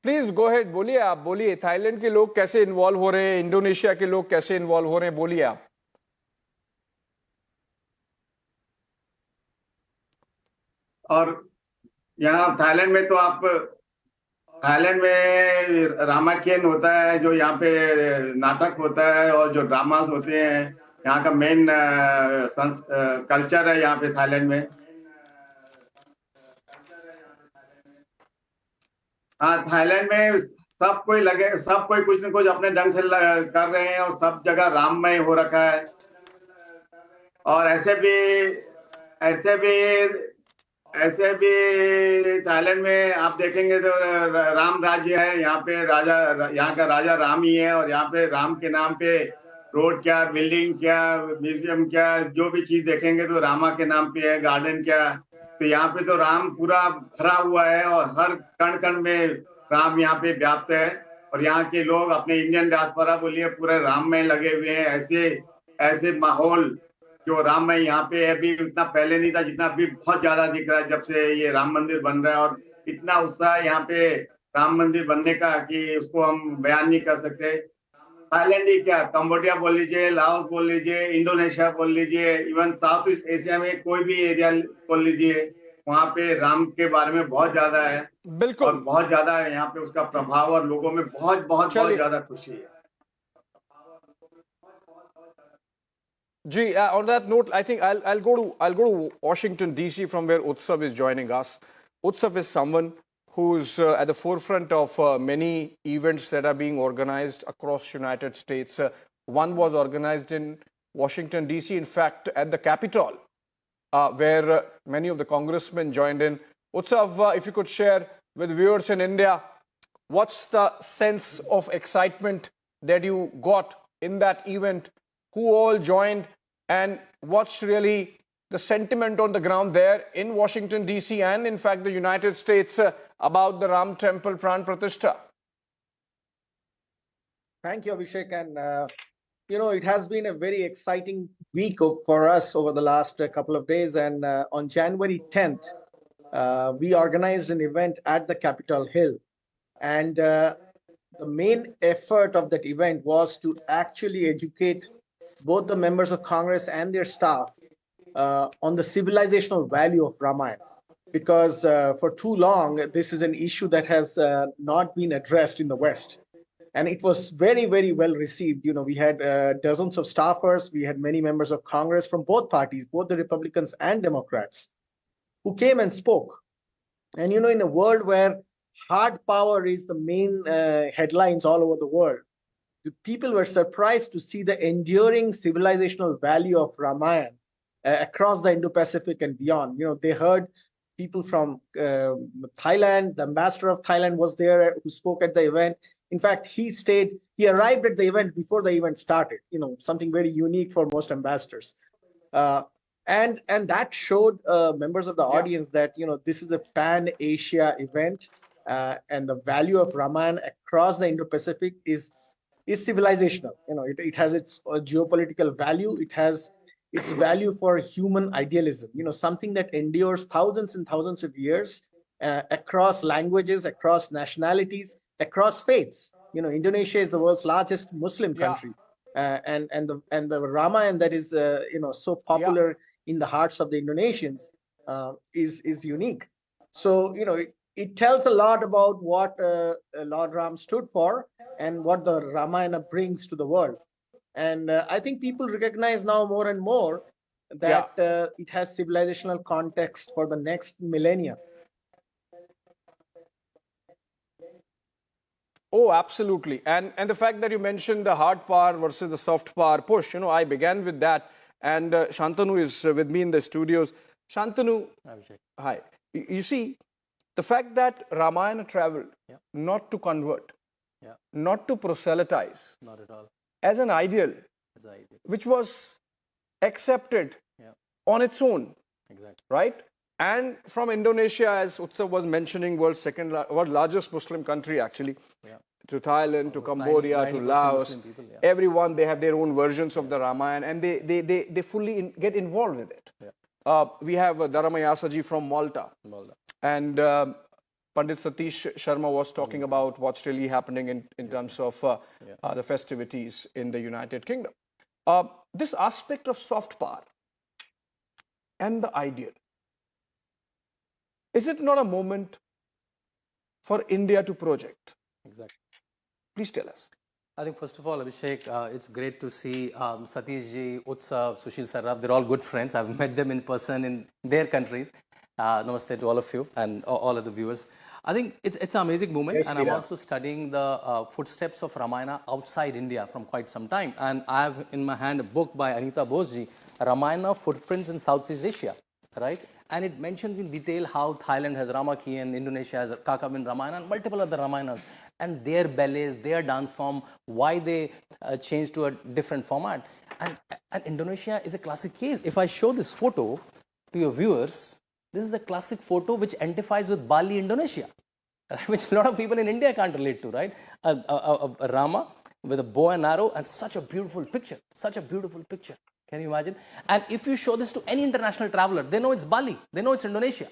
Please go head, बोलिए आप, बोलिए। थाईलैंड के लोग कैसे इन्वॉल्व हो रहे हैं, इंडोनेशिया के लोग कैसे इन्वॉल्व हो रहे हैं, बोलिए आप। और यहाँ थाईलैंड में तो आप थाईलैंड में रामायण होता है, जो यहाँ पे नाटक होता है और जो ड्रामास होते हैं, यहाँ का मेन कल्चर है यहाँ पे थाईलैंड में। हाँ, थाईलैंड में सब कोई कुछ न कुछ अपने ढंग से कर रहे हैं, और सब जगह राममय हो रखा है। और ऐसे भी ऐसे भी थाईलैंड में आप देखेंगे तो राम राज्य है यहाँ पे। यहाँ का राजा राम ही है, और यहाँ पे राम के नाम पे रोड क्या, बिल्डिंग क्या, म्यूजियम क्या, जो भी चीज देखेंगे तो रामा के नाम पे है। गार्डन क्या, तो यहाँ पे तो राम पूरा भरा हुआ है, और हर कण कण में राम यहाँ पे व्याप्त है। और यहाँ के लोग अपने इंडियन डायस्पोरा बोलिए पूरे राम में लगे हुए हैं। ऐसे ऐसे माहौल जो राम में यहाँ पे अभी उतना पहले नहीं था, जितना अभी बहुत ज्यादा दिख रहा है जब से ये राम मंदिर बन रहा है। और इतना उत्साह है यहाँ पे राम मंदिर बनने का कि उसको हम बयान नहीं कर सकते। थाईलैंड ही क्या, कंबोडिया बोल लीजिए, लाओस बोल लीजिए, इंडोनेशिया बोल लीजिए, इवन साउथ ईस्ट एशिया में कोई भी एरिया बोल लीजिए, वहाँ पे राम के बारे में बहुत ज्यादा है। बिल्कुल, और बहुत ज्यादा है यहाँ पे उसका प्रभाव, और लोगों में बहुत बहुत बहुत ज्यादा खुशी है। Gee, on that note, I think I'll go to Washington D.C. from where Utsav is joining us. Utsav is someone who's at the forefront of many events that are being organized across United States. One was organized in Washington D.C. In fact, at the Capitol, where many of the congressmen joined in. Utsav, if you could share with viewers in India, what's the sense of excitement that you got in that event? Who all joined, and what's really the sentiment on the ground there in Washington D.C. and in fact the United States about the Ram Temple Pran Pratishtha? Thank you, Abhishek. And it has been a very exciting week for us over the last couple of days. And on January 10th, we organized an event at the Capitol Hill. And the main effort of that event was to actually educate both the members of Congress and their staff on the civilizational value of Ramayana. Because for too long, this is an issue that has not been addressed in the West. And it was very, very well received. We had dozens of staffers. We had many members of Congress from both parties, both the Republicans and Democrats, who came and spoke. And, in a world where hard power is the main headlines all over the world, the people were surprised to see the enduring civilizational value of Ramayana across the Indo-Pacific and beyond. They heard people from Thailand. The ambassador of Thailand was there, who spoke at the event. In fact, he arrived at the event before the event started, something very unique for most ambassadors. And that showed members of the audience that, this is a pan-Asia event, and the value of Ramayana across the Indo-Pacific is civilizational. It has its geopolitical value. It has its value for human idealism, something that endures thousands and thousands of years across languages, across nationalities, across faiths. Indonesia is the world's largest Muslim country. And the Ramayana that is so popular in the hearts of the Indonesians is unique. So it tells a lot about what Lord Ram stood for and what the Ramayana brings to the world. And I think people recognize now more and more that it has civilizational context for the next millennia. Oh, absolutely. And the fact that you mentioned the hard power versus the soft power push, I began with that. And Shantanu is with me in the studios. Shantanu, hi. You see, the fact that Ramayana traveled not to convert, not to proselytize, not at all, as an ideal, which was accepted on its own, right? And from Indonesia, as Utsav was mentioning, world's largest Muslim country actually, to Thailand, to Cambodia, to Laos, people, everyone, they have their own versions of the Ramayana, and they fully get involved with it. We have Dharamayasaji from Malta. And Pandit Satish Sharma was talking about what's really happening in terms of the festivities in the United Kingdom. This aspect of soft power and the ideal, is it not a moment for India to project? Exactly. Please tell us. I think first of all, Abhishek, it's great to see Satish ji, Utsav, Sushil Saraf. They're all good friends. I've met them in person in their countries. Namaste to all of you and all of the viewers. I think it's an amazing moment, Yes, and I'm yeah. also studying the footsteps of Ramayana outside India from quite some time. And I have in my hand a book by Anita Bose ji, Ramayana Footprints in Southeast Asia, right? And it mentions in detail how Thailand has Ramaki and Indonesia has Kakavin Ramayana and multiple other Ramayanas, and their ballets, their dance form, why they changed to a different format. And Indonesia is a classic case. If I show this photo to your viewers, this is a classic photo which identifies with Bali, Indonesia, which a lot of people in India can't relate to, right? A Rama with a bow and arrow, and such a beautiful picture, such a beautiful picture. Can you imagine? And if you show this to any international traveler, they know it's Bali, they know it's Indonesia,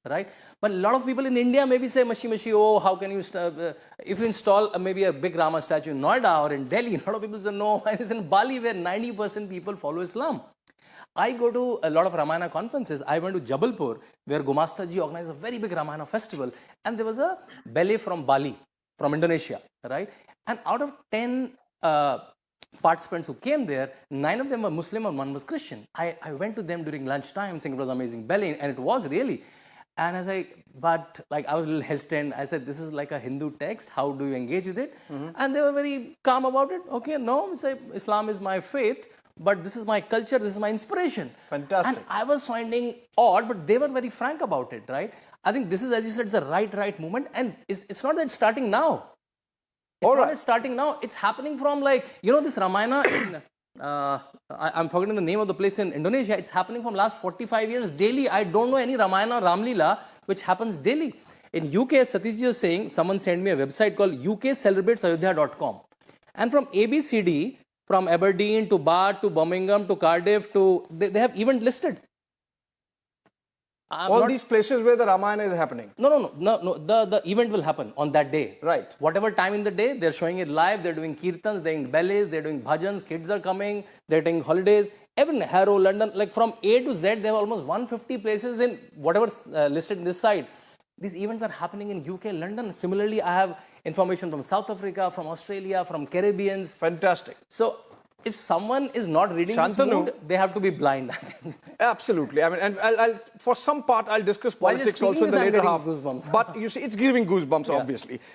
right? But a lot of people in India maybe say, mashi, oh, how can you, if you install maybe a big Rama statue in Noida or in Delhi, a lot of people say, no, it's in Bali where 90% people follow Islam. I go to a lot of Ramayana conferences. I went to Jabalpur, where Gumasta ji organized a very big Ramayana festival, and there was a ballet from Bali, from Indonesia, right? And out of 10 participants who came there, 9 of them were Muslim and 1 was Christian. I went to them during lunchtime saying it was amazing ballet, and it was really. And I was like, I was a little hesitant. I said, this is like a Hindu text. How do you engage with it? And they were very calm about it. Okay, no, say Islam is my faith, but this is my culture, this is my inspiration. Fantastic. And I was finding odd, but they were very frank about it, right? I think this is, as you said, it's the right movement. And it's not that it's starting now. It's not that it's starting now. It's happening from this Ramayana in, I'm forgetting the name of the place in Indonesia. It's happening from last 45 years daily. I don't know any Ramayana, Ramlila, which happens daily. In UK, Satish ji was saying, someone sent me a website called ukcelebrates.ayodhya.com. And from ABCD, from Aberdeen to Bath to Birmingham to Cardiff to, they have event listed. All these places where the Ramayana is happening. No. The event will happen on that day. Right. Whatever time in the day, they're showing it live. They're doing kirtans, they're doing ballets, they're doing bhajans. Kids are coming. They're taking holidays. Even Harrow, London, like from A to Z, they have almost 150 places in whatever listed in this side. These events are happening in UK, London. Similarly, I have information from South Africa, from Australia, from Caribbeans. Fantastic. So if someone is not reading this mood, they have to be blind. Absolutely. I mean, and I'll for some part, I'll discuss While you're politics also in speaking the this, I'm later getting half. goosebumps. But you see, it's giving goosebumps, obviously.